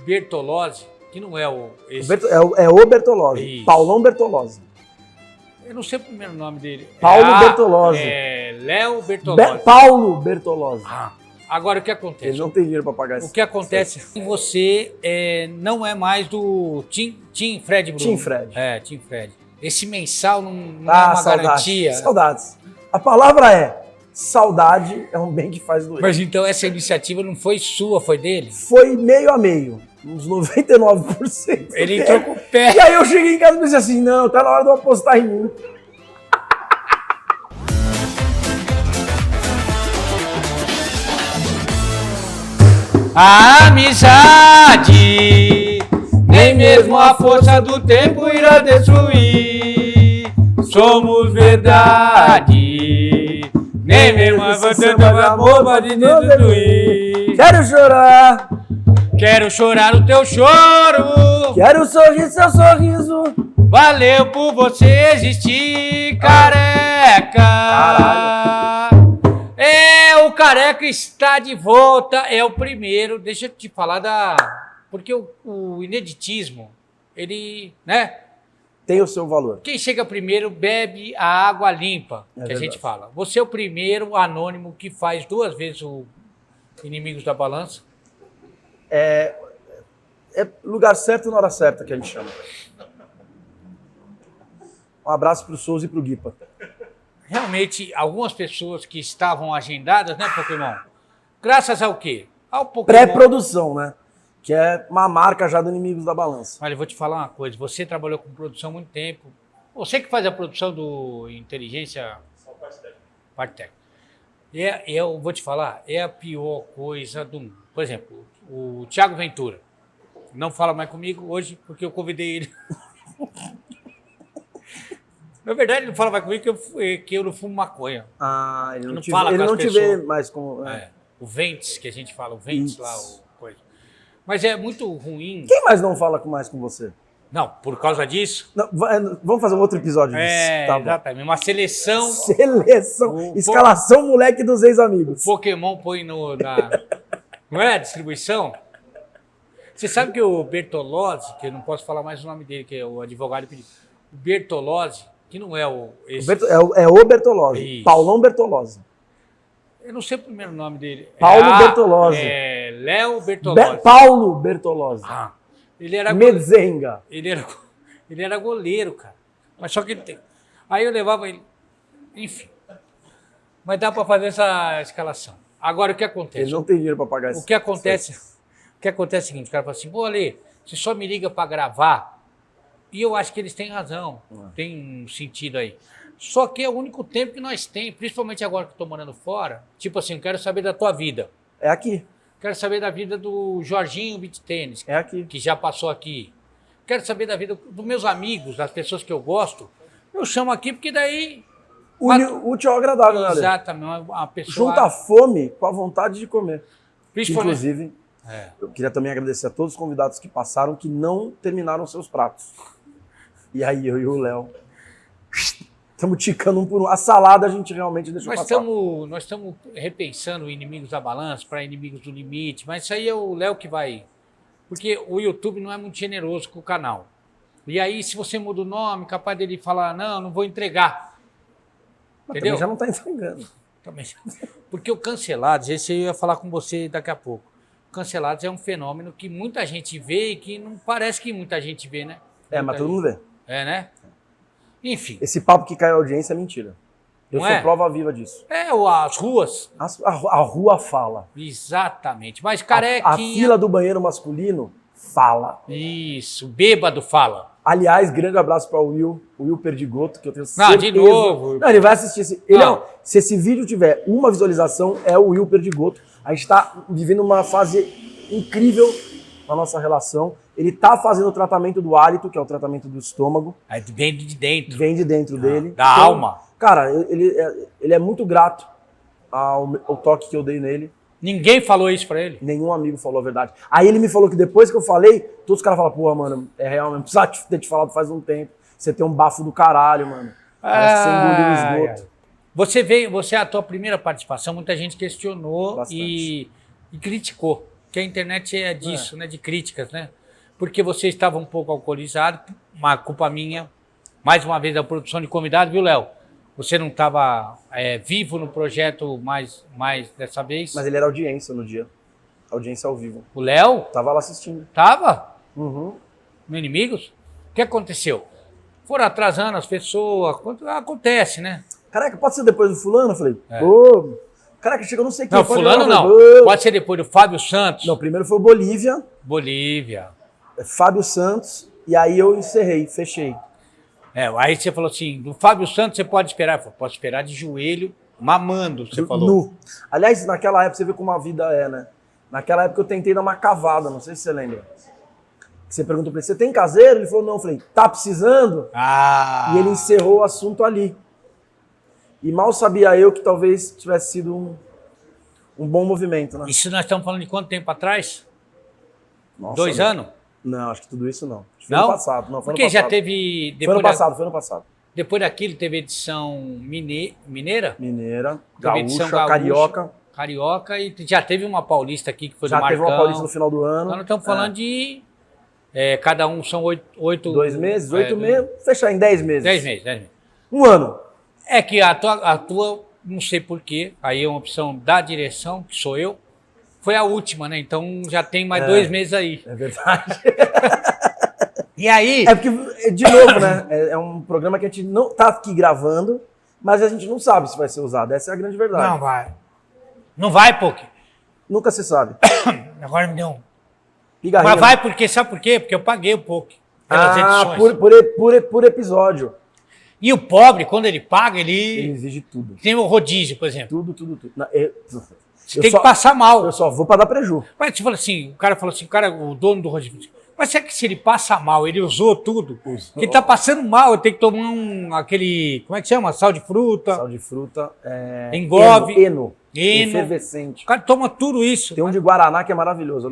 Bertolozzi, que não é o... É o Bertolozzi, Isso. Paulão Bertolozzi. Eu não sei o primeiro nome dele. Paulo Bertolozzi. Léo Bertolozzi. Paulo Bertolozzi. Agora, o que acontece? Ele não tem dinheiro para pagar isso. O que acontece? Você não é mais do Team Fred Bruno. Team Fred. Team Fred. Esse mensal não é uma garantia. Saudades. A palavra é saudade é um bem que faz doer. Mas então essa iniciativa não foi sua, foi dele? Foi meio a meio. Uns 99%. Ele entrou com o pé. E aí eu cheguei em casa e pensei assim, não, tá na hora de eu apostar em mim. A amizade, nem mesmo a força do tempo irá destruir. Somos verdade, nem mesmo a força do amor pode destruir. Quero chorar o teu choro. Quero sorrir seu sorriso. Valeu por você existir, careca. O careca está de volta, é o primeiro. Deixa eu te falar porque o ineditismo, ele, né? Tem o seu valor. Quem chega primeiro bebe a água limpa, que a gente fala. Você é o primeiro anônimo que faz 2 vezes o Inimigos da Balança. É lugar certo na hora certa que a gente chama. Um abraço pro Souza e pro Guipa. Realmente, algumas pessoas que estavam agendadas, né, Pokémon? Graças ao quê? Ao Pokémon. Pré-produção, né? Que é uma marca já do Inimigos da Balança. Olha, eu vou te falar uma coisa. Você trabalhou com produção há muito tempo. Você que faz a produção do Inteligência... Parte técnica. Eu vou te falar, é a pior coisa do mundo. Por exemplo, o Thiago Ventura. Não fala mais comigo hoje porque eu convidei ele. Na verdade, ele não fala mais comigo que eu não fumo maconha. Ele não te vê mais como... O Ventes, que a gente fala, o Ventes lá, coisa. Mas é muito ruim. Quem mais não fala mais com você? Não, por causa disso. Não, vamos fazer um outro episódio disso. Tá bom. Exatamente. Uma seleção. Escalação moleque dos ex-amigos. O Pokémon põe não é a distribuição? Você sabe que o Bertolozzi, que eu não posso falar mais o nome dele, que é o advogado pediu. O Bertolozzi, que não é o... É o Bertolozzi. Isso. Paulão Bertolozzi. Eu não sei o primeiro nome dele. Paulo Bertolozzi. Léo Bertolozzi. Paulo Bertolozzi. Ele era Medzenga. Ele era goleiro, cara. Mas só que ele tem... Aí eu levava ele... Enfim. Mas dá para fazer essa escalação. Agora, o que acontece? Ele não tem dinheiro para pagar isso. O que acontece é o seguinte, o cara fala assim, pô, Ale, você só me liga para gravar. E eu acho que eles têm razão. Tem um sentido aí. Só que é o único tempo que nós temos, principalmente agora que eu estou morando fora. Tipo assim, eu quero saber da tua vida. É aqui. Quero saber da vida do Jorginho Beach Tênis. É aqui. Que já passou aqui. Quero saber da vida dos meus amigos, das pessoas que eu gosto. Eu chamo aqui porque daí... Útil ao agradável, né, Ale? Exatamente. Uma pessoa... Junta a fome com a vontade de comer. Principalmente... Inclusive, eu queria também agradecer a todos os convidados que passaram, que não terminaram seus pratos. E aí, eu e o Léo... Estamos ticando um por um. A salada a gente realmente deixou passar. Nós estamos repensando Inimigos da Balança para Inimigos do Limite, mas isso aí é o Léo que vai... Porque o YouTube não é muito generoso com o canal. E aí, se você muda o nome, capaz dele falar, não vou entregar. Mas entendeu? Também já não está entregando. Também. Porque o Cancelados, esse eu ia falar com você daqui a pouco. O Cancelados é um fenômeno que muita gente vê e que não parece que muita gente vê, né? Mas todo mundo vê. Né? Enfim. Esse papo que cai a audiência é mentira. Eu sou prova viva disso. As ruas. A rua fala. Exatamente. Mas carequinha... A fila do banheiro masculino fala. Isso. Bêbado fala. Aliás, grande abraço para o Will Perdigoto, que eu tenho certeza... de novo. Não, ele vai assistir. Se esse vídeo tiver uma visualização, é o Will Perdigoto. A gente está vivendo uma fase incrível na nossa relação. Ele tá fazendo o tratamento do hálito, que é o tratamento do estômago. Vem de dentro. Vem de dentro dele. Da alma. Cara, ele é muito grato ao toque que eu dei nele. Ninguém falou isso pra ele? Nenhum amigo falou a verdade. Aí ele me falou que depois que eu falei, todos os caras falaram, porra, mano, é real mesmo. Precisava ter te falado faz um tempo. Você tem um bafo do caralho, mano. Parece que você engoliu o esgoto. A tua primeira participação, muita gente questionou e criticou. que a internet é disso, né? De críticas, né? Porque você estava um pouco alcoolizado, uma culpa minha, mais uma vez a produção de convidado, viu, Léo? Você não estava vivo no projeto mais dessa vez. Mas ele era audiência no dia. Audiência ao vivo. O Léo? Tava lá assistindo. Tava? Uhum. No Inimigos? O que aconteceu? Foram atrasando as pessoas, acontece, né? Caraca, pode ser depois do fulano? Eu falei, pô, caraca, chegou não sei quem. Não, fulano não. Pode ser depois do Fábio Santos. Não, primeiro foi o Bolívia. Bolívia. Fábio Santos, e aí eu encerrei, fechei. Aí você falou assim, do Fábio Santos você pode esperar? Eu falei, pode esperar de joelho, mamando, você falou. Nu. Aliás, naquela época, você vê como a vida é, né? Naquela época eu tentei dar uma cavada, não sei se você lembra. Você perguntou pra ele, você tem caseiro? Ele falou, não. Eu falei, tá precisando? E ele encerrou o assunto ali. E mal sabia eu que talvez tivesse sido um bom movimento, né? Isso nós estamos falando de quanto tempo atrás? Nossa, 2 anos? Não, acho que tudo isso não. Foi Não? ano passado. Não, foi Porque ano passado. já teve... Foi ano passado, foi ano passado. Depois daquilo teve edição mineira? Mineira, Teve edição gaúcha, carioca. Carioca e já teve uma paulista aqui que foi Já do Marcão. teve uma paulista no final do ano. Então nós estamos falando de... cada um são 8... 2 meses, 8 meses, fechar em 10 meses. 10 meses. Um ano. É que a tua, não sei porquê, aí é uma opção da direção, que sou eu, foi a última, né? Então já tem mais 2 meses aí. É verdade. E aí... É porque, de novo, né? É um programa que a gente não tá aqui gravando, mas a gente não sabe se vai ser usado. Essa é a grande verdade. Não vai. Não vai, Poké. Nunca se sabe. Agora me deu um... Pigarrinha, Mas vai porque, sabe por quê? Porque eu paguei um pouco pelas edições. Por episódio. E o pobre, quando ele paga, Ele ele exige tudo. tem o rodízio, por exemplo. Tudo. Você tem que passar mal. Eu só vou pra dar preju. Mas você fala assim, o cara falou assim, o dono do rodízio, mas será que se ele passa mal, ele usou tudo? Usou. Que ele tá passando mal, eu tenho que tomar aquele, como é que chama? Sal de fruta. Sal de fruta. Engove. Eno. Efervescente. O cara toma tudo isso. Tem um de Guaraná que é maravilhoso.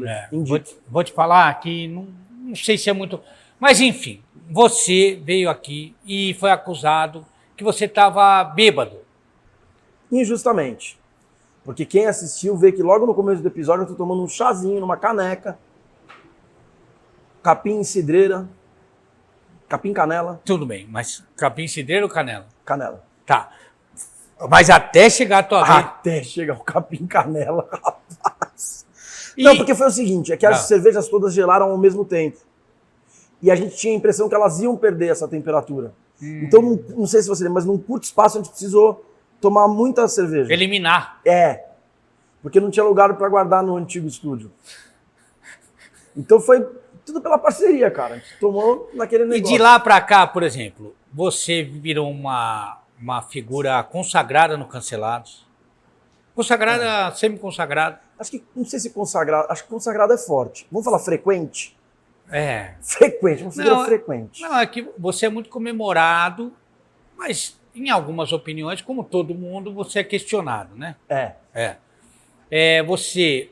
Vou te falar que não sei se é muito... Mas enfim, você veio aqui e foi acusado que você estava bêbado. Injustamente. Porque quem assistiu vê que logo no começo do episódio eu tô tomando um chazinho numa caneca. Capim cidreira. Capim canela. Tudo bem, mas capim cidreiro ou canela? Canela. Tá. Mas até chegar a tua vez... Até chegar o capim canela, rapaz. Não, porque foi o seguinte, é que as cervejas todas gelaram ao mesmo tempo. E a gente tinha a impressão que elas iam perder essa temperatura. Então, não sei se você lembra, mas num curto espaço a gente precisou tomar muita cerveja. Eliminar. Porque não tinha lugar para guardar no antigo estúdio. Então foi tudo pela parceria, cara. A gente tomou naquele negócio. E de lá para cá, por exemplo, você virou uma figura consagrada no Cancelados. Consagrada, semi-consagrada. Acho que, não sei se consagrado, acho que consagrado é forte. Vamos falar frequente? Frequente, uma figura frequente. Não, é que você é muito comemorado, mas em algumas opiniões, como todo mundo, você é questionado, né? Você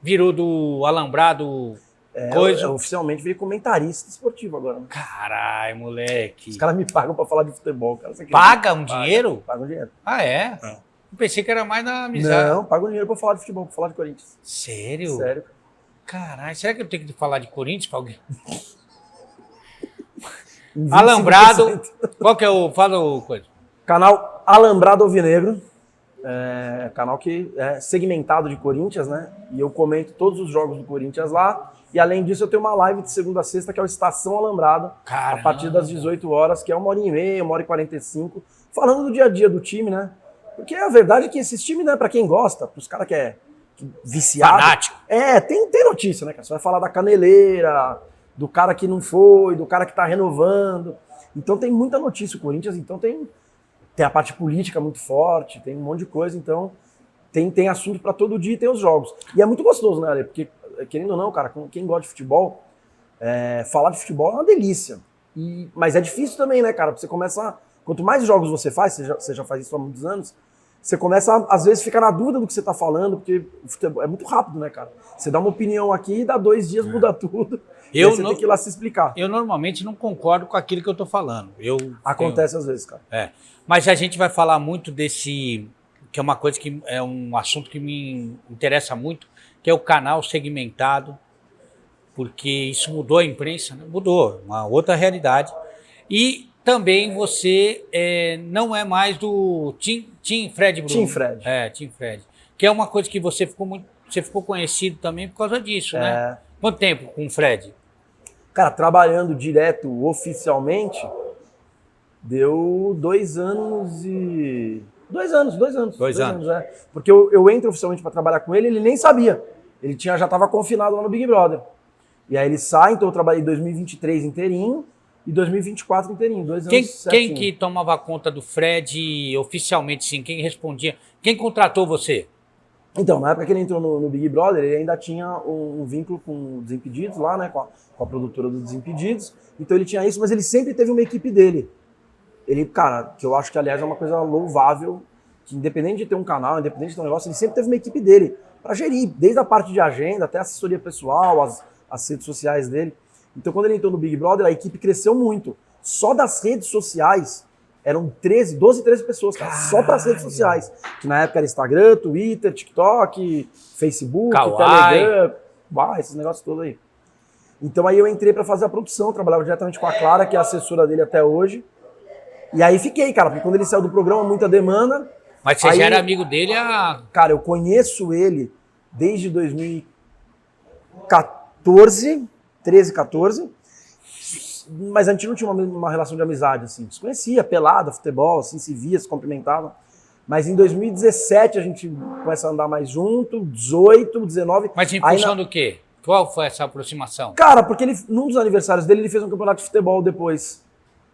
virou do alambrado... Eu oficialmente virei comentarista esportivo agora. Né? Caralho, moleque. Os caras me pagam pra falar de futebol. Cara. Paga um dinheiro? Paga um dinheiro. Ah, é? Eu pensei que era mais na amizade. Não, paga um dinheiro pra falar de futebol, pra falar de Corinthians. Sério? Sério. Caralho, será que eu tenho que falar de Corinthians pra alguém? Alambrado, qual que é o... Fala o coisa. Canal Alambrado Alvinegro. Canal que é segmentado de Corinthians, né? E eu comento todos os jogos do Corinthians lá. E além disso, eu tenho uma live de segunda a sexta, que é o Estação Alambrado. Caramba. A partir das 18 horas, que é 1h30, 1h45, falando do dia a dia do time, né? Porque a verdade é que esses times, né, pra quem gosta, pros caras que é viciado... Fanático. Tem notícia, né, cara? Você vai falar da caneleira, do cara que não foi, do cara que tá renovando. Então tem muita notícia o Corinthians, então tem a parte política muito forte, tem um monte de coisa, então tem assunto pra todo dia e tem os jogos. E é muito gostoso, né, Ale? Porque, querendo ou não, cara, quem gosta de futebol, falar de futebol é uma delícia. Mas é difícil também, né, cara? Você começa... Quanto mais jogos você faz, você já faz isso há muitos anos, você começa, às vezes, ficar na dúvida do que você tá falando, porque o futebol é muito rápido, né, cara? Você dá uma opinião aqui e dá 2 dias, muda tudo. Você tem que ir lá se explicar. Eu normalmente não concordo com aquilo que eu tô falando. Acontece às vezes, cara. Mas a gente vai falar muito desse... Que é uma coisa que é um assunto que me interessa muito, que é o canal segmentado, porque isso mudou a imprensa, né? Mudou, uma outra realidade. E também você não é mais do Team Fred Bruno. Team Fred. Team Fred. Que é uma coisa que você ficou conhecido também por causa disso, né? Quanto tempo com o Fred? Cara, trabalhando direto oficialmente, deu 2 anos e... 2 anos. 2 anos. Porque eu entro oficialmente para trabalhar com ele nem sabia. Ele já estava confinado lá no Big Brother. E aí ele sai, então eu trabalhei em 2023 inteirinho e 2024 inteirinho, 2 anos. Quem que tomava conta do Fred oficialmente, sim? Quem respondia? Quem contratou você? Então, na época que ele entrou no Big Brother, ele ainda tinha um vínculo com o Desimpedidos lá, né? Com a produtora do Desimpedidos. Então ele tinha isso, mas ele sempre teve uma equipe dele. Ele, cara, que eu acho que, aliás, é uma coisa louvável, que independente de ter um canal, independente de ter um negócio, ele sempre teve uma equipe dele para gerir, desde a parte de agenda até a assessoria pessoal, as redes sociais dele. Então, quando ele entrou no Big Brother, a equipe cresceu muito. Só das redes sociais, eram 12, 13 pessoas, cara, só para as redes sociais. Que na época era Instagram, Twitter, TikTok, Facebook, Kawaii. Telegram, esses negócios todos aí. Então aí eu entrei para fazer a produção, trabalhava diretamente com a Clara, que é a assessora dele até hoje. E aí fiquei, cara, porque quando ele saiu do programa, muita demanda. Mas você já era amigo dele Cara, eu conheço ele desde 2014, 13, 14. Mas a gente não tinha uma relação de amizade, assim. Se conhecia, pelada, futebol, assim, se via, se cumprimentava. Mas em 2017 a gente começa a andar mais junto, 18, 19... Mas em função do quê? Qual foi essa aproximação? Cara, porque num dos aniversários dele, ele fez um campeonato de futebol depois,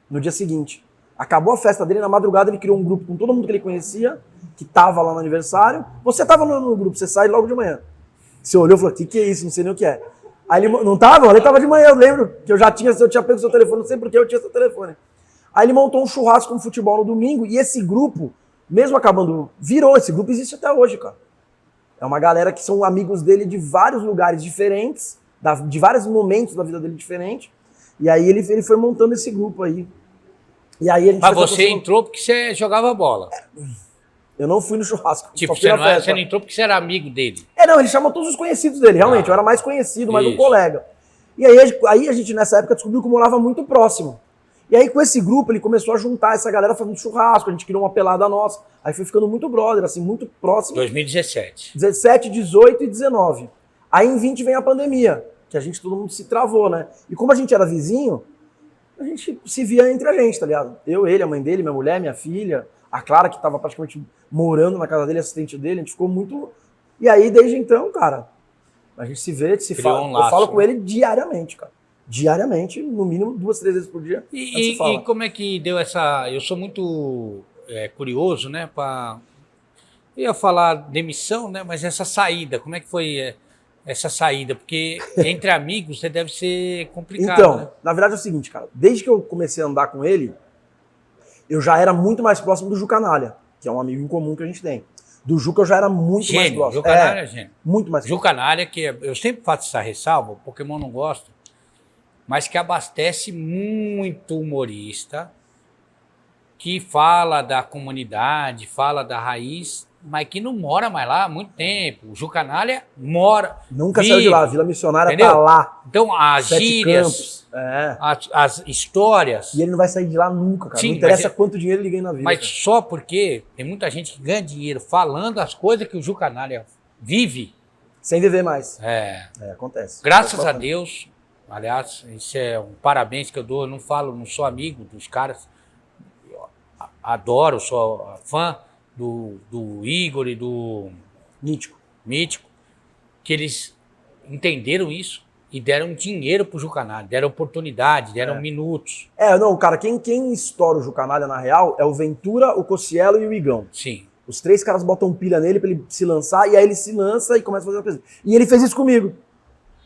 no dia seguinte. Acabou a festa dele, na madrugada ele criou um grupo com todo mundo que ele conhecia, que tava lá no aniversário. Você tava no grupo, você sai logo de manhã. Você olhou e falou, o que é isso? Não sei nem o que é. Aí ele, não tava? Ele tava de manhã, eu lembro que eu tinha pego seu telefone, não sei porque eu tinha seu telefone. Aí ele montou um churrasco com futebol no domingo, e esse grupo, mesmo acabando, virou. Esse grupo existe até hoje, cara. É uma galera que são amigos dele de vários lugares diferentes, de vários momentos da vida dele diferente. E aí ele foi montando esse grupo aí. E aí a gente Mas você entrou porque você jogava bola. Eu não fui no churrasco. Tipo, você não entrou porque você era amigo dele. Não, ele chamou todos os conhecidos dele, realmente. Eu era mais conhecido, mais um colega. E aí a gente, nessa época, descobriu que morava muito próximo. E aí, com esse grupo, ele começou a juntar essa galera fazendo churrasco, a gente criou uma pelada nossa. Aí foi ficando muito brother, assim, muito próximo. 2017. 17, 18 e 19. Aí em 20 vem a pandemia, que todo mundo se travou, né? E como a gente era vizinho, a gente se via entre a gente, tá ligado? Eu, ele, a mãe dele, minha mulher, minha filha, a Clara, que tava praticamente morando na casa dele, assistente dele, a gente ficou muito... E aí, desde então, cara, a gente se vê, se fala. Eu falo com ele diariamente, cara. Diariamente, no mínimo 2, 3 vezes por dia. E como é que deu essa... Eu sou muito curioso, né? Eu ia falar demissão, né? Mas essa saída, como é que foi essa saída? Porque entre amigos você deve ser complicado, então, né? Na verdade é o seguinte, cara. Desde que eu comecei a andar com ele, eu já era muito mais próximo do Ju Canalha, que é um amigo em comum que a gente tem. Do Juca eu já era muito mais próximo. Ju Canalha é gênio. Muito mais próximo. Ju Canalha, que eu sempre faço essa ressalva, o Pokémon não gosta, mas que abastece muito humorista, que fala da comunidade, fala da raiz, mas que não mora mais lá há muito tempo. O Ju Canalha mora... Nunca saiu de lá, a Vila Missionária tá lá. Então, as 7 gírias, as histórias... E ele não vai sair de lá nunca, cara. Sim, não interessa quanto dinheiro ele ganha na vida. Mas cara. Só porque tem muita gente que ganha dinheiro falando as coisas que o Ju Canalha vive. Sem viver mais. Acontece. Graças a Deus, aliás, isso é um parabéns que eu dou. Eu não sou amigo dos caras. Eu adoro, sou fã do Igor e do Mítico, que eles entenderam isso e deram dinheiro pro Ju Canalha, deram oportunidade, deram minutos. Não, cara, quem estoura o Ju Canalha, na real, é o Ventura, o Cossielo e o Igão. Sim. Os 3 caras botam pilha nele pra ele se lançar, e aí ele se lança e começa a fazer uma coisa. E ele fez isso comigo.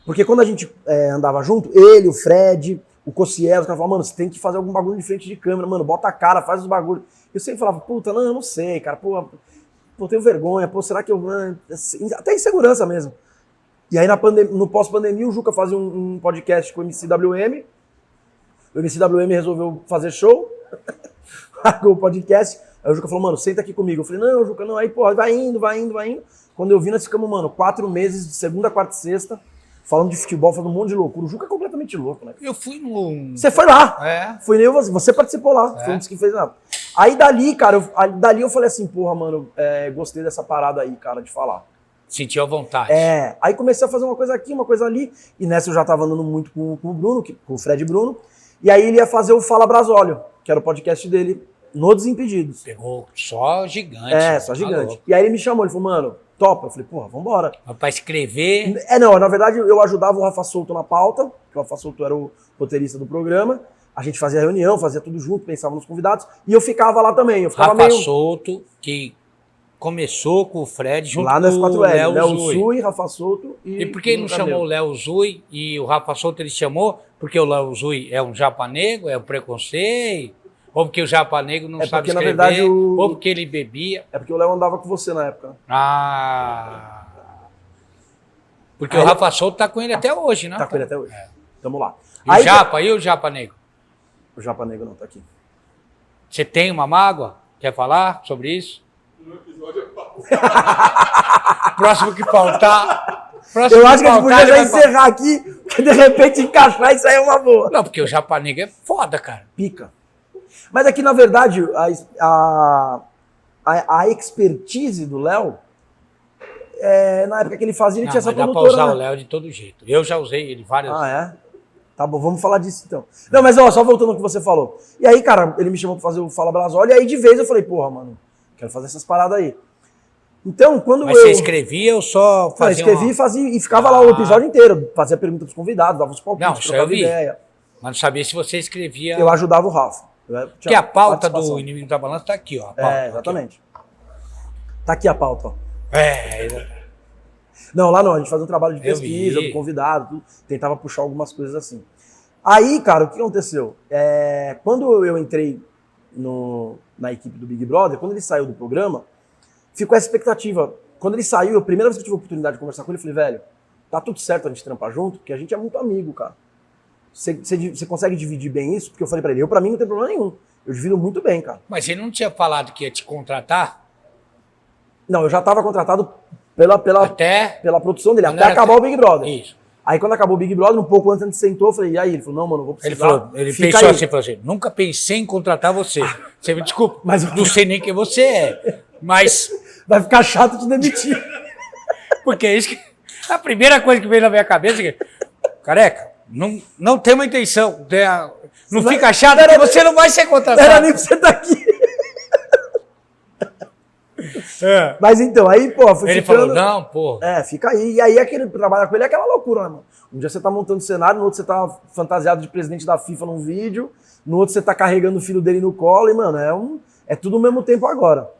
Porque quando a gente andava junto, ele, o Fred, o Cossielo, os caras falavam, mano, você tem que fazer algum bagulho de frente de câmera, mano, bota a cara, faz os bagulhos. Eu sempre falava, puta, eu não sei, cara, pô, eu tenho vergonha, será que eu... Até insegurança mesmo. E aí no pós-pandemia o Juca fazia um podcast com o MCWM, o MCWM resolveu fazer show, largou o podcast, Aí o Juca falou, mano, senta aqui comigo. Eu falei, não, Juca, não. Aí, porra, vai indo. Quando eu vi, nós ficamos, mano, 4 meses, de segunda, quarta e sexta, falando de futebol, falando um monte de loucura. O Juca é completamente louco, né? Eu fui no... Você foi lá. É. Foi eu, você participou lá. Foi um dos que fez nada. Aí dali, cara, eu falei assim, porra, mano, gostei dessa parada aí, cara, de falar. Sentiu a vontade. Aí comecei a fazer uma coisa aqui, uma coisa ali, e nessa eu já tava andando muito com o Bruno, com o Fred Bruno, e aí ele ia fazer o Fala Brasólio, que era o podcast dele, no Desimpedidos. Pegou só gigante. Só gigante. E aí ele me chamou, ele falou, mano, topa. Eu falei, porra, vambora. Pra escrever... Não, na verdade eu ajudava o Rafa Souto na pauta, que o Rafa Souto era o roteirista do programa, a gente fazia reunião, fazia tudo junto, pensava nos convidados, e eu ficava lá também. Eu ficava Rafa Souto, que começou com o Fred junto lá no com o Léo Zui. Zui, Rafa Souto E por que ele não chamou o Léo Zui e o Rafa Souto ele chamou? Porque o Léo Zui é um japanego, é um preconceito, ou porque o japanego não sabe porque, escrever, na verdade, ou porque ele bebia. É porque o Léo andava com você na época. Porque o Rafa Souto tá com ele até hoje, né? Tá com ele até hoje. Tamo lá. E o Japa, e o japanego? O japanego não, tá aqui. Você tem uma mágoa? Quer falar sobre isso? No episódio eu falo. Próximo que faltar. Eu acho que a gente podia já encerrar aqui, porque de repente encaixar isso aí é uma boa. Não, porque o japanego é foda, cara. Pica. Mas aqui, na verdade, a expertise do Léo, na época que ele fazia, ele tinha essa produtora. Dá pra usar o Léo de todo jeito. Eu já usei ele várias vezes. Ah, é? Tá bom, vamos falar disso então. Não, mas ó, só voltando ao que você falou. E aí, cara, ele me chamou pra fazer o Fala Brasólio, e aí de vez eu falei, porra, mano, quero fazer essas paradas aí. Então, quando Mas você escrevia ou só fazia? Não, escrevia e fazia, e ficava lá o episódio inteiro, fazia pergunta pros convidados, dava os palpites, Não, isso eu vi. ideia. Mas não sabia se você escrevia... Eu ajudava o Rafa. Porque a pauta do Inimigo da Balança tá aqui, ó. Exatamente. Tá aqui a pauta, ó. É. Não, lá não, a gente fazia um trabalho de pesquisa, do convidado, tudo, tentava puxar algumas coisas assim. Aí, cara, o que aconteceu? Quando eu entrei na equipe do Big Brother, quando ele saiu do programa, ficou essa expectativa. Quando ele saiu, a primeira vez que eu tive a oportunidade de conversar com ele, eu falei, velho, tá tudo certo a gente trampar junto, porque a gente é muito amigo, cara. Você consegue dividir bem isso? Porque eu falei pra ele, pra mim não tem problema nenhum. Eu divido muito bem, cara. Mas ele não tinha falado que ia te contratar? Não, eu já tava contratado pela produção dele, até acabar o Big Brother. Isso. Aí quando acabou o Big Brother, um pouco antes a gente sentou, eu falei, e aí? Ele falou, não, mano, eu vou precisar. Ele pensou assim, falou assim, nunca pensei em contratar você. Você me desculpa, mas não sei nem quem você é, mas... Vai ficar chato te demitir. Porque é isso que... A primeira coisa que veio na minha cabeça é que, careca, não tem uma intenção, não fica chato, porque você não vai ser contratado. Não era nem pra você estar aqui. Mas então, aí, pô, fui ele ficando... falou, não, pô. Fica aí. E aí, trabalhar com ele é aquela loucura, né, mano? Um dia você tá montando cenário, no outro você tá fantasiado de presidente da FIFA num vídeo, no outro você tá carregando o filho dele no colo, e, mano, é tudo ao mesmo tempo agora.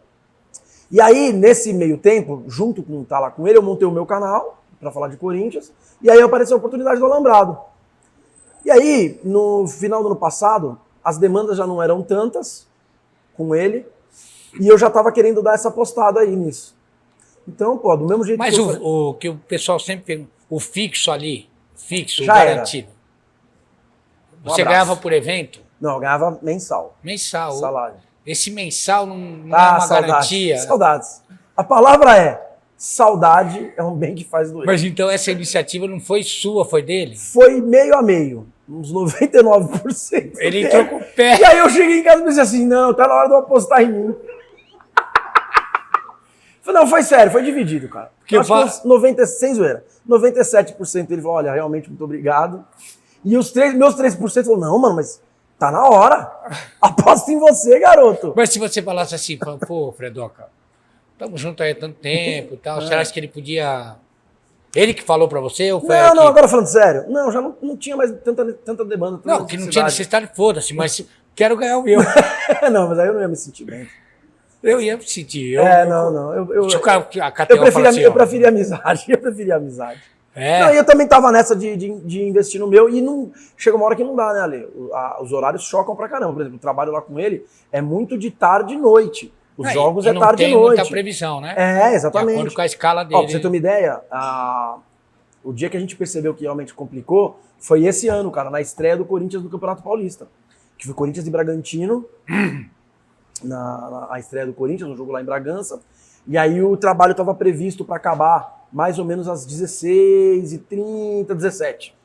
E aí, nesse meio tempo, junto com estar lá com ele, eu montei o meu canal pra falar de Corinthians, e aí apareceu a oportunidade do Alambrado. E aí, no final do ano passado, as demandas já não eram tantas com ele, e eu já tava querendo dar essa postada aí nisso. Então, pô, do mesmo jeito mas que o que o pessoal sempre pergunta, o fixo ali, fixo, já garantido. Você abraço. ganhava por evento? Não, eu ganhava mensal. Mensal. Salário. Esse mensal não é uma garantia. Saudades. A palavra saudade é um bem que faz doer. Mas então essa iniciativa não foi sua, foi dele? Foi meio a meio. Uns 99%. Ele entrou com o pé. E aí eu cheguei em casa e pensei assim, não, tá na hora de eu apostar em mim. Falei, não, foi sério, foi dividido, cara. Porque acho que uns 90, sem zoeira, 97% ele falou, olha, realmente, muito obrigado. E meus 3% falou, não, mano, mas tá na hora. Aposto em você, garoto. Mas se você falasse assim, pô, Fredoca, estamos juntos aí há tanto tempo e tal, você acha que ele podia... Ele que falou pra você ou foi Não, agora falando sério. Não, já não tinha mais tanta demanda. Não, que não tinha necessidade, foda-se, mas quero ganhar o meu. Não, mas aí eu não ia me sentir bem. Eu ia me sentir. Não. Eu preferia amizade. Não, e eu também tava nessa de investir no meu e não chega uma hora que não dá, né, Ale? Os horários chocam pra caramba. Por exemplo, o trabalho lá com ele é muito de tarde e noite. Os jogos é tarde e noite. Não tem muita previsão, né? Exatamente. De acordo com a escala dele. Ó, pra você ter uma ideia, o dia que a gente percebeu que realmente complicou foi esse ano, cara, na estreia do Corinthians no Campeonato Paulista. Que foi Corinthians e Bragantino. a estreia do Corinthians, um jogo lá em Bragança. E aí o trabalho estava previsto para acabar mais ou menos às 16h30, 17.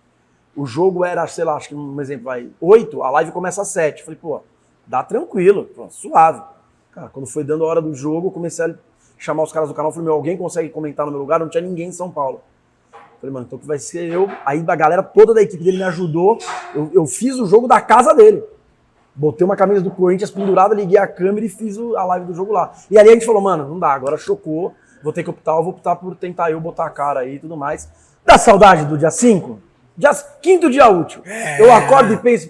O jogo era, sei lá, acho que um exemplo, 8, a live começa às 7. Falei, pô, dá tranquilo, pô, suave. Cara, quando foi dando a hora do jogo, eu comecei a chamar os caras do canal. Falei, meu, alguém consegue comentar no meu lugar? Não tinha ninguém em São Paulo. Falei, mano, então que vai ser eu. Aí a galera toda da equipe dele me ajudou. Eu fiz o jogo da casa dele. Botei uma camisa do Corinthians pendurada, liguei a câmera e fiz a live do jogo lá. E ali a gente falou, mano, não dá, agora chocou. Vou ter que optar, eu vou optar por tentar eu botar a cara aí e tudo mais. Dá saudade do dia 5? Quinto dia útil. Eu acordo e penso,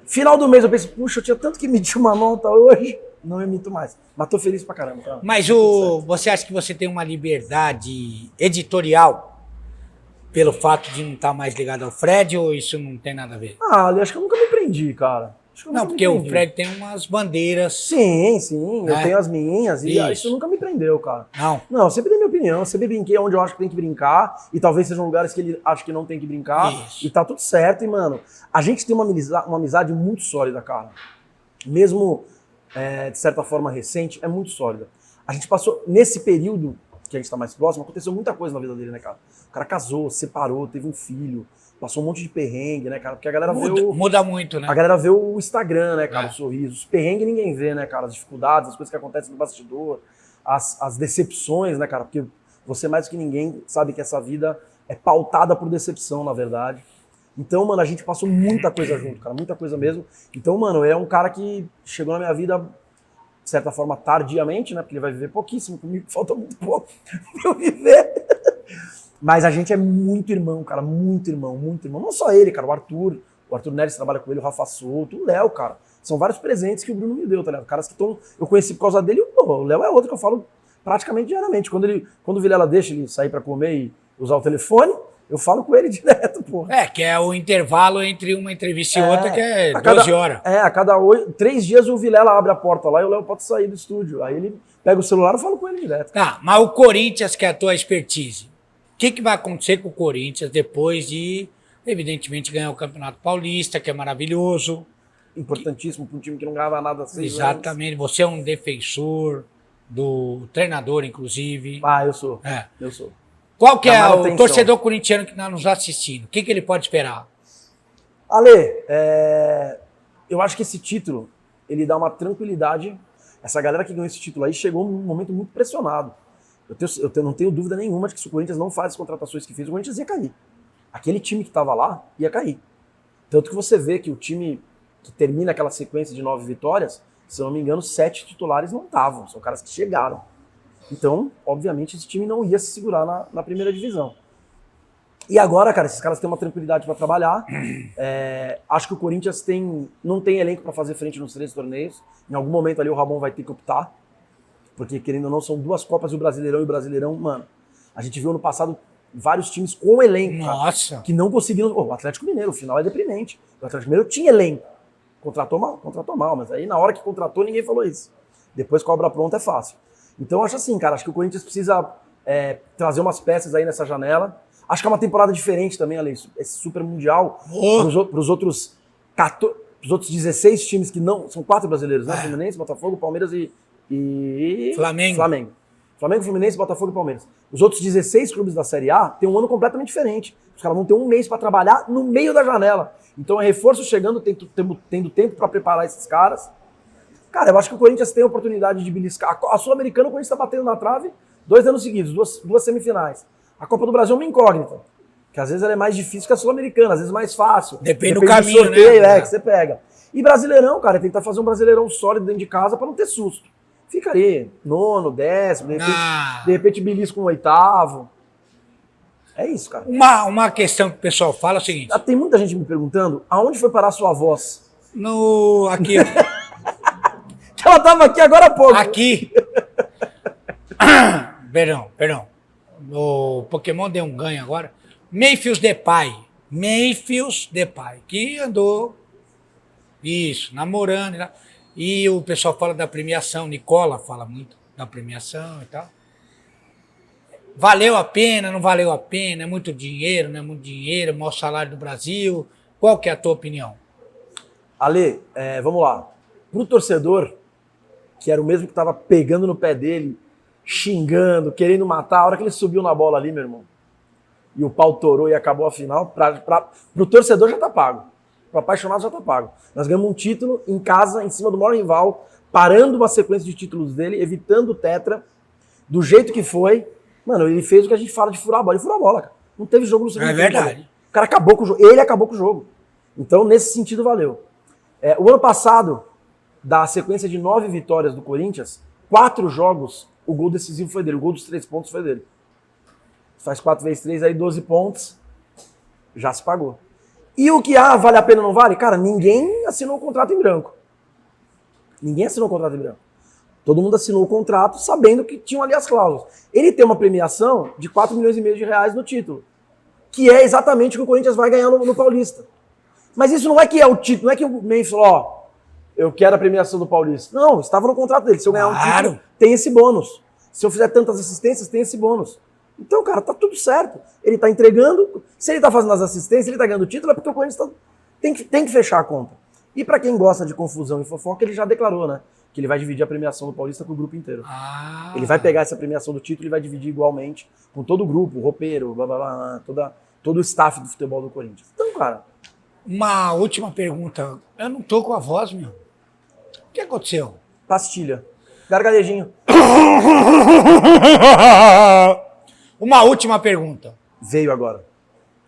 final do mês eu penso, puxa, eu tinha tanto que emitir uma nota hoje. Não emito mais. Mas tô feliz pra caramba. Tá? Mas você acha que você tem uma liberdade editorial pelo fato de não estar mais ligado ao Fred ou isso não tem nada a ver? Ah, acho que eu nunca me prendi, cara. Não, porque o Fred tem umas bandeiras. Sim, sim. Eu tenho as minhas e isso nunca me prendeu, cara. Não, eu sempre dei minha opinião. Eu sempre brinquei onde eu acho que tem que brincar e talvez sejam lugares que ele acha que não tem que brincar. Isso. E tá tudo certo. E, mano, a gente tem uma amizade muito sólida, cara. Mesmo, de certa forma, recente, é muito sólida. A gente passou, nesse período que a gente tá mais próximo, aconteceu muita coisa na vida dele, né, cara? O cara casou, separou, teve um filho. Passou um monte de perrengue, né, cara? Porque a galera muda muito, né? A galera vê o Instagram, né, cara? O sorriso. Os perrengues ninguém vê, né, cara? As dificuldades, as coisas que acontecem no bastidor, as decepções, né, cara? Porque você mais do que ninguém sabe que essa vida é pautada por decepção, na verdade. Então, mano, a gente passou muita coisa junto, cara. Muita coisa mesmo. Então, mano, é um cara que chegou na minha vida, de certa forma, tardiamente, né? Porque ele vai viver pouquíssimo comigo, falta muito pouco pra eu viver. Mas a gente é muito irmão, cara, muito irmão, muito irmão. Não só ele, cara, o Arthur Neres trabalha com ele, o Rafa Souto, o Léo, cara. São vários presentes que o Bruno me deu, tá ligado? Caras que eu conheci por causa dele, o Léo é outro que eu falo praticamente diariamente. Quando o Vilela deixa ele sair pra comer e usar o telefone, eu falo com ele direto, pô. Que é o intervalo entre uma entrevista e outra, que é 12 horas. A cada 3 dias o Vilela abre a porta lá e o Léo pode sair do estúdio. Aí ele pega o celular e eu falo com ele direto. Tá, mas o Corinthians, que é a tua expertise, o que vai acontecer com o Corinthians depois de, evidentemente, ganhar o Campeonato Paulista, que é maravilhoso? Importantíssimo para um time que não ganhava nada há 6 anos. Exatamente. Você é um defensor do treinador, inclusive. Ah, eu sou. Eu sou. Qual que é o torcedor corintiano que está nos assistindo? O que ele pode esperar? Ale, eu acho que esse título, ele dá uma tranquilidade. Essa galera que ganhou esse título aí chegou num momento muito pressionado. Eu não tenho dúvida nenhuma de que se o Corinthians não faz as contratações que fez, o Corinthians ia cair. Aquele time que estava lá ia cair. Tanto que você vê que o time que termina aquela sequência de 9 vitórias, se eu não me engano, 7 titulares não estavam. São caras que chegaram. Então, obviamente, esse time não ia se segurar na primeira divisão. E agora, cara, esses caras têm uma tranquilidade para trabalhar. Acho que o Corinthians não tem elenco para fazer frente nos 3 torneios. Em algum momento ali o Ramon vai ter que optar. Porque, querendo ou não, são 2 Copas e o Brasileirão, mano. A gente viu no passado vários times com elenco, nossa, cara, que não conseguiram. O Atlético Mineiro, o final é deprimente. O Atlético Mineiro tinha elenco. Contratou mal, mas aí na hora que contratou ninguém falou isso. Depois cobra pronta é fácil. Então eu acho assim, cara, acho que o Corinthians precisa trazer umas peças aí nessa janela. Acho que é uma temporada diferente também, Ale. Esse Super Mundial, pros outros 16 times que não. São 4 brasileiros, né? Fluminense, Botafogo, Palmeiras e Flamengo, Fluminense, Botafogo e Palmeiras. Os outros 16 clubes da Série A têm um ano completamente diferente. Os caras vão ter um mês para trabalhar no meio da janela. Então é reforço chegando, tendo tempo para preparar esses caras. Cara, eu acho que o Corinthians tem a oportunidade de beliscar. A Sul-Americana, o Corinthians está batendo na trave 2 anos seguidos, duas semifinais. A Copa do Brasil é uma incógnita, que às vezes ela é mais difícil que a Sul-Americana, às vezes mais fácil. Depende do caminho, do sorteio, né? Que você pega. E Brasileirão, cara, é tentar fazer um Brasileirão sólido dentro de casa para não ter susto. Fica ali, 9º, 10º, de repente belisca um 8º. É isso, cara. Uma questão que o pessoal fala é o seguinte. Tem muita gente me perguntando, aonde foi parar a sua voz? Aqui. Ela tava aqui agora há pouco. Aqui. Perdão. O Pokémon deu um ganho agora. Memphis Depay, que andou, namorando e tal. E o pessoal fala da premiação, Nicola fala muito da premiação e tal. Valeu a pena, não valeu a pena? É muito dinheiro, não é muito dinheiro? Maior salário do Brasil? Qual que é a tua opinião? Ale, vamos lá. Pro torcedor, que era o mesmo que tava pegando no pé dele, xingando, querendo matar, a hora que ele subiu na bola ali, meu irmão, e o pau torou e acabou a final, pro torcedor já tá pago. Pro apaixonado já tá pago. Nós ganhamos um título em casa, em cima do maior rival, parando uma sequência de títulos dele, evitando o tetra, do jeito que foi. Mano, ele fez o que a gente fala de furar a bola. Ele furou a bola, cara. Não teve jogo no segundo tempo. É verdade. O cara acabou com o jogo. Ele acabou com o jogo. Então, nesse sentido, valeu. O ano passado, da sequência de 9 vitórias do Corinthians, 4 jogos, o gol decisivo foi dele. O gol dos 3 pontos foi dele. Faz 4 vezes 3, aí 12 pontos. Já se pagou. E o que, vale a pena ou não vale? Cara, ninguém assinou o contrato em branco. Ninguém assinou o contrato em branco. Todo mundo assinou o contrato sabendo que tinham ali as cláusulas. Ele tem uma premiação de 4 milhões e meio de reais no título, que é exatamente o que o Corinthians vai ganhar no Paulista. Mas isso não é que é o título, não é que o Memphis falou, eu quero a premiação do Paulista. Não, estava no contrato dele. Se eu ganhar um título, tem esse bônus. Se eu fizer tantas assistências, tem esse bônus. Então, cara, tá tudo certo. Ele tá entregando. Se ele tá fazendo as assistências, ele tá ganhando o título, é porque o Corinthians tem que fechar a conta. E pra quem gosta de confusão e fofoca, ele já declarou, né? Que ele vai dividir a premiação do Paulista com o grupo inteiro. Ele vai pegar essa premiação do título e vai dividir igualmente com todo o grupo, o roupeiro, blá, blá, blá, todo o staff do futebol do Corinthians. Então, cara... Uma última pergunta. Eu não tô com a voz, meu. O que aconteceu? Pastilha. Gargarejinho. Uma última pergunta. Veio agora.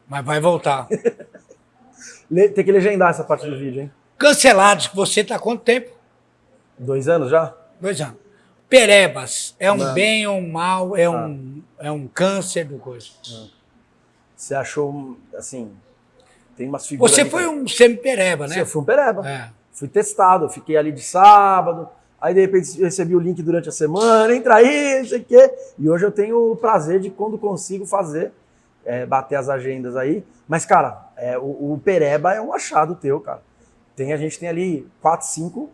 Mas vai voltar. Tem que legendar essa parte do vídeo, hein? Cancelados, você tá há quanto tempo? 2 anos já? 2 anos. Perebas, é um bem ou um mal? É um câncer do coisa? Você achou, assim... Tem umas figuras... Você foi um semi-pereba, né? Eu fui um pereba. Fui testado, fiquei ali de sábado, aí de repente recebi o link durante a semana, entra aí, não sei o quê. E hoje eu tenho o prazer de, quando consigo fazer, bater as agendas aí. Mas, cara, o pereba é um achado teu, cara. A gente tem ali 4, 5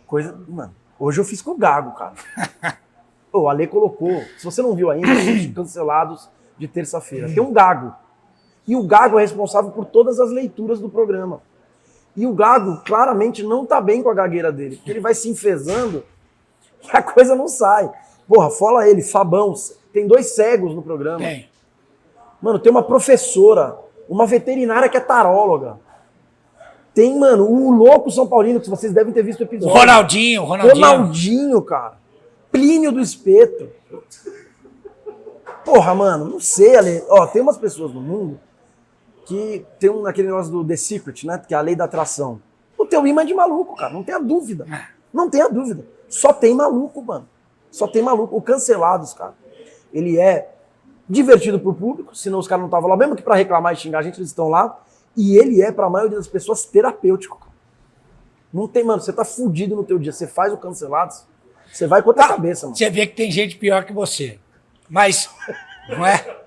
coisas... Mano, hoje eu fiz com o Gago, cara. O Ale colocou, se você não viu ainda, os cancelados de terça-feira. Tem um Gago. E o Gago é responsável por todas as leituras do programa. E o Gago claramente não tá bem com a gagueira dele, porque ele vai se enfesando e a coisa não sai. Porra, fala ele, Fabão, tem 2 cegos no programa. Tem. Mano, tem uma professora, uma veterinária que é taróloga. Tem, mano, o louco São Paulino, que vocês devem ter visto o episódio. Ronaldinho, cara. Plínio do Espeto. Porra, mano, não sei, Ale. Ó, tem umas pessoas no mundo que tem aquele negócio do The Secret, né? Que é a lei da atração. O teu imã é de maluco, cara. Não tenha dúvida. Não tenha dúvida. Só tem maluco, mano. Só tem maluco. O Cancelados, cara, ele é divertido pro público, senão os caras não estavam lá. Mesmo que pra reclamar e xingar a gente, eles estão lá. E ele é, pra maioria das pessoas, terapêutico, cara. Não tem, mano, você tá fudido no teu dia. Você faz o Cancelados, você vai com outra cabeça, mano. Você vê que tem gente pior que você. Mas, não é?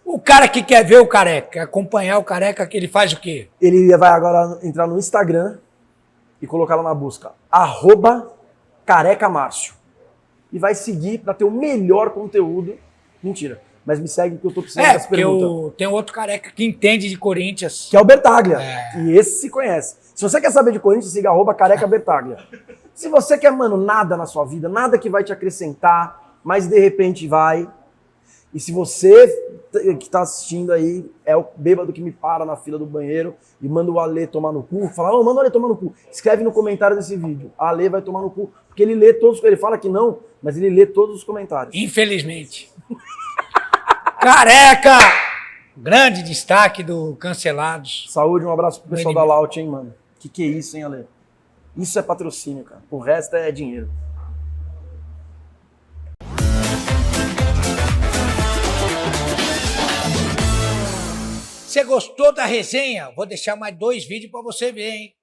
O cara que quer ver o Careca, acompanhar o Careca, que ele faz o quê? Ele vai agora entrar no Instagram e colocar lá na busca @carecamárcio. E vai seguir para ter o melhor conteúdo. Mentira, mas me segue que eu tô precisando dessa pergunta. Tem outro Careca que entende de Corinthians. Que é o Bertaglia. E esse se conhece. Se você quer saber de Corinthians, siga @carecabertaglia. Se você quer, mano, nada na sua vida, nada que vai te acrescentar, mas de repente vai... E se você que tá assistindo aí é o bêbado que me para na fila do banheiro e manda o Ale tomar no cu, fala, manda o Ale tomar no cu. Escreve no comentário desse vídeo, Ale vai tomar no cu. Porque ele lê todos, ele fala que não, mas ele lê todos os comentários. Infelizmente. Careca! Grande destaque do Cancelados. Saúde, um abraço pro pessoal da Laut, hein, mano. Que é isso, hein, Ale? Isso é patrocínio, cara. O resto é dinheiro. Você gostou da resenha? Vou deixar mais 2 vídeos para você ver, hein?